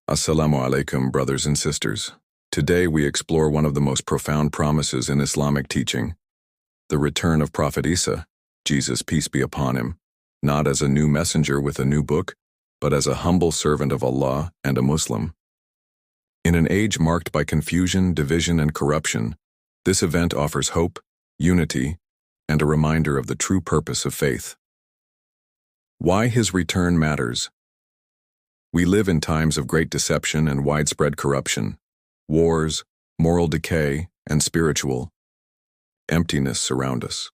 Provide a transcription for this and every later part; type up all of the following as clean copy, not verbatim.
Assalamu alaikum, brothers and sisters. Today we explore one of the most profound promises in Islamic teaching, the return of Prophet Isa, Jesus peace be upon him, not as a new messenger with a new book, but as a humble servant of Allah and a Muslim. In an age marked by confusion, division, and corruption, this event offers hope, unity, and a reminder of the true purpose of faith. Why his return matters. We live in times of great deception and widespread corruption. Wars, moral decay, and spiritual emptiness surround us.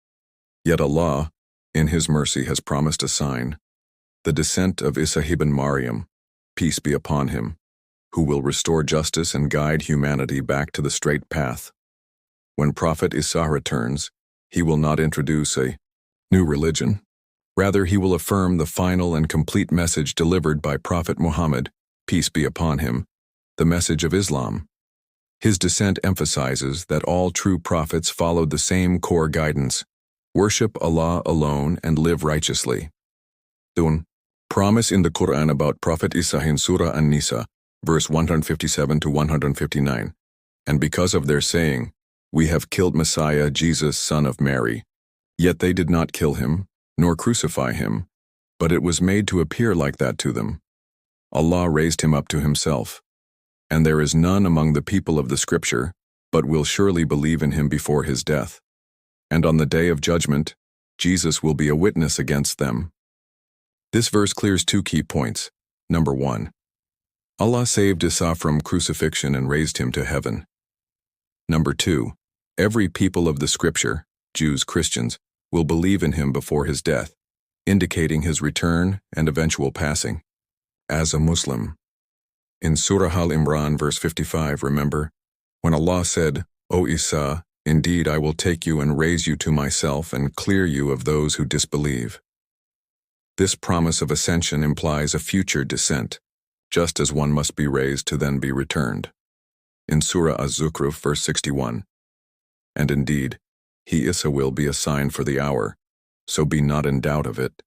Yet Allah, in His mercy, has promised a sign, the descent of Isa ibn Maryam, peace be upon him, who will restore justice and guide humanity back to the straight path. When Prophet Isa returns, he will not introduce a new religion. Rather, he will affirm the final and complete message delivered by Prophet Muhammad, peace be upon him, the message of Islam. His descent emphasizes that all true prophets followed the same core guidance: worship Allah alone and live righteously. Promise in the Quran about Prophet Isa in Surah An-Nisa, verse 157 to 159. And because of their saying, "We have killed Messiah Jesus, son of Mary," yet they did not kill him, nor crucify him, but it was made to appear like that to them. Allah raised him up to himself, and there is none among the people of the Scripture, but will surely believe in him before his death. And on the day of judgment, Jesus will be a witness against them. This verse clears two key points. Number 1. Allah saved Isa from crucifixion and raised him to heaven. Number 2. Every people of the Scripture, Jews, Christians, will believe in him before his death, indicating his return and eventual passing. As a Muslim. In Surah Al-Imran, verse 55, remember, when Allah said, "O Isa, indeed I will take you and raise you to myself and clear you of those who disbelieve." This promise of ascension implies a future descent, just as one must be raised to then be returned. In Surah Az-Zukhruf, verse 61, and indeed, he Isa will be a sign for the hour, so be not in doubt of it.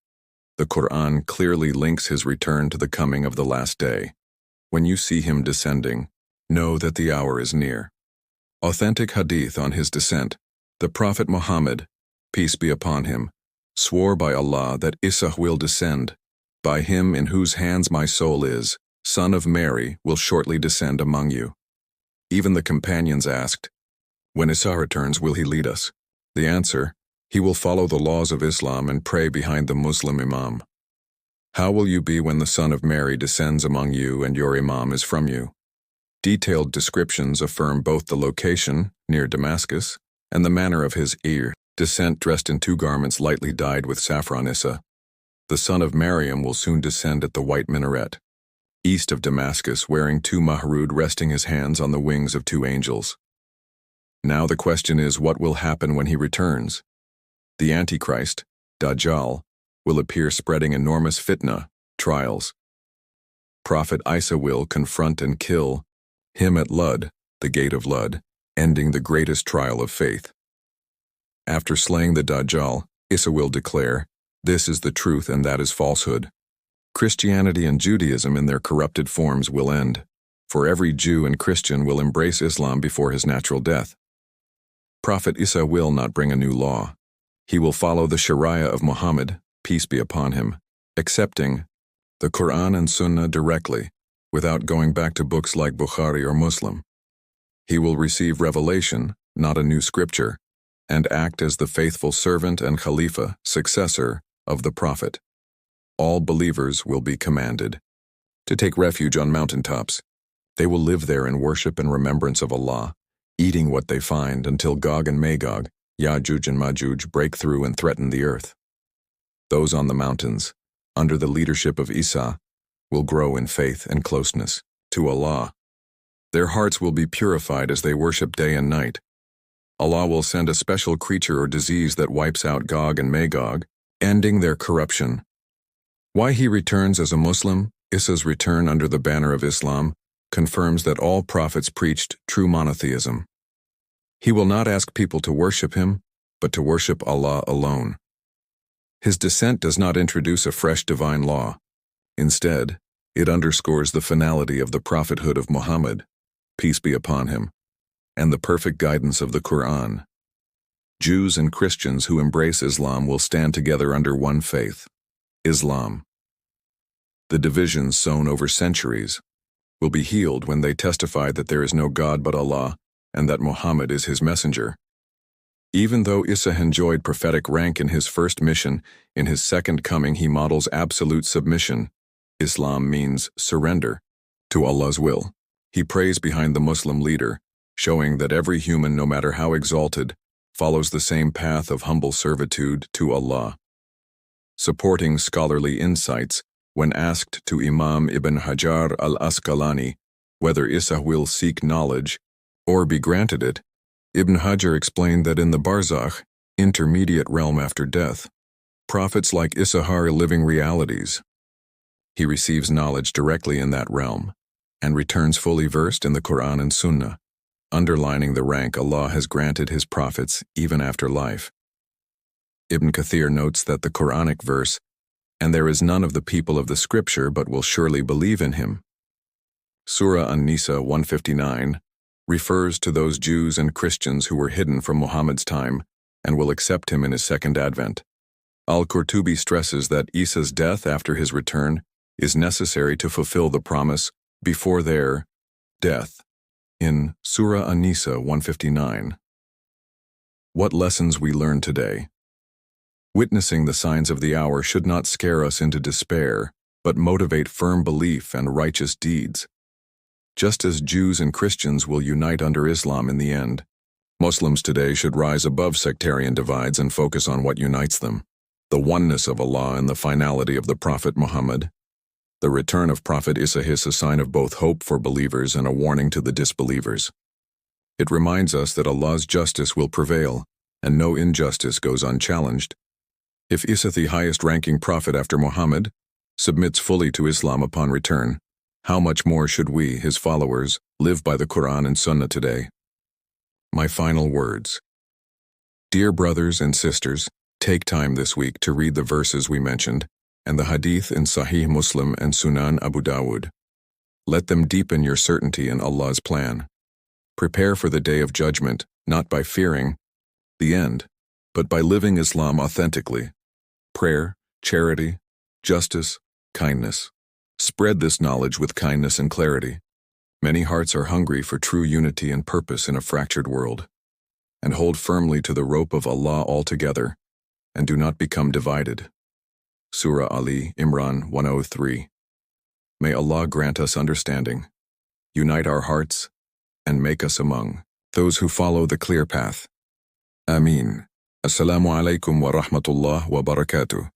The Quran clearly links his return to the coming of the last day. When you see him descending, know that the hour is near. Authentic hadith on his descent, the Prophet Muhammad, peace be upon him, swore by Allah that Isa will descend. By him in whose hands my soul is, son of Mary, will shortly descend among you. Even the companions asked, when Isa returns, will he lead us? The answer, he will follow the laws of Islam and pray behind the Muslim Imam. How will you be when the Son of Mary descends among you and your Imam is from you? Detailed descriptions affirm both the location, near Damascus, and the manner of his descent dressed in 2 garments lightly dyed with saffron. Isa, the son of Maryam, will soon descend at the white minaret, east of Damascus, wearing 2 mahrud, resting his hands on the wings of 2 angels. Now the question is, what will happen when he returns? The Antichrist, Dajjal, will appear spreading enormous fitna, trials. Prophet Isa will confront and kill him at Lud, the gate of Lud, ending the greatest trial of faith. After slaying the Dajjal, Isa will declare, "This is the truth and that is falsehood." Christianity and Judaism in their corrupted forms will end, for every Jew and Christian will embrace Islam before his natural death. Prophet Isa will not bring a new law. He will follow the Shari'ah of Muhammad, peace be upon him, accepting the Quran and Sunnah directly, without going back to books like Bukhari or Muslim. He will receive revelation, not a new scripture, and act as the faithful servant and Khalifa, successor, of the Prophet. All believers will be commanded to take refuge on mountaintops. They will live there in worship and remembrance of Allah, eating what they find until Gog and Magog, Ya'juj and Ma'juj, break through and threaten the earth. Those on the mountains, under the leadership of Isa, will grow in faith and closeness to Allah. Their hearts will be purified as they worship day and night. Allah will send a special creature or disease that wipes out Gog and Magog, ending their corruption. Why he returns as a Muslim? Isa's return under the banner of Islam confirms that all prophets preached true monotheism. He will not ask people to worship him, but to worship Allah alone. His descent does not introduce a fresh divine law. Instead, It underscores the finality of the prophethood of Muhammad, peace be upon him, and the perfect guidance of the Quran. Jews and Christians who embrace Islam will stand together under one faith, Islam. The divisions sown over centuries will be healed when they testify that there is no God but Allah and that Muhammad is his messenger. Even though Isa enjoyed prophetic rank in his first mission, in his second coming he models absolute submission. Islam means surrender to Allah's will. He prays behind the Muslim leader, showing that every human, no matter how exalted, follows the same path of humble servitude to Allah. Supporting scholarly insights, when asked to Imam Ibn Hajar al-Asqalani whether Isa will seek knowledge or be granted it, Ibn Hajar explained that in the Barzakh, intermediate realm after death, prophets like Isa are living realities. He receives knowledge directly in that realm and returns fully versed in the Quran and Sunnah, underlining the rank Allah has granted his prophets even after life. Ibn Kathir notes that the Quranic verse, "And there is none of the people of the scripture but will surely believe in him," Surah An-Nisa 159, refers to those Jews and Christians who were hidden from Muhammad's time and will accept him in his second advent. Al-Qurtubi stresses that Isa's death after his return is necessary to fulfill the promise before their death in Surah An-Nisa 159. What lessons we learn today? Witnessing the signs of the hour should not scare us into despair, but motivate firm belief and righteous deeds. Just as Jews and Christians will unite under Islam in the end, Muslims today should rise above sectarian divides and focus on what unites them: the oneness of Allah and the finality of the Prophet Muhammad. The return of Prophet Isa is a sign of both hope for believers and a warning to the disbelievers. It reminds us that Allah's justice will prevail, and no injustice goes unchallenged. If Isa, the highest-ranking prophet after Muhammad, submits fully to Islam upon return, how much more should we, his followers, live by the Quran and Sunnah today? My final words. Dear brothers and sisters, take time this week to read the verses we mentioned and the Hadith in Sahih Muslim and Sunan Abu Dawud. Let them deepen your certainty in Allah's plan. Prepare for the day of judgment, not by fearing the end, but by living Islam authentically. Prayer, charity, justice, kindness. Spread this knowledge with kindness and clarity. Many hearts are hungry for true unity and purpose in a fractured world. And hold firmly to the rope of Allah altogether, and do not become divided. Surah Ali, Imran 103. May Allah grant us understanding, unite our hearts, and make us among those who follow the clear path. Ameen. Assalamu alaikum wa rahmatullah wa barakatuh.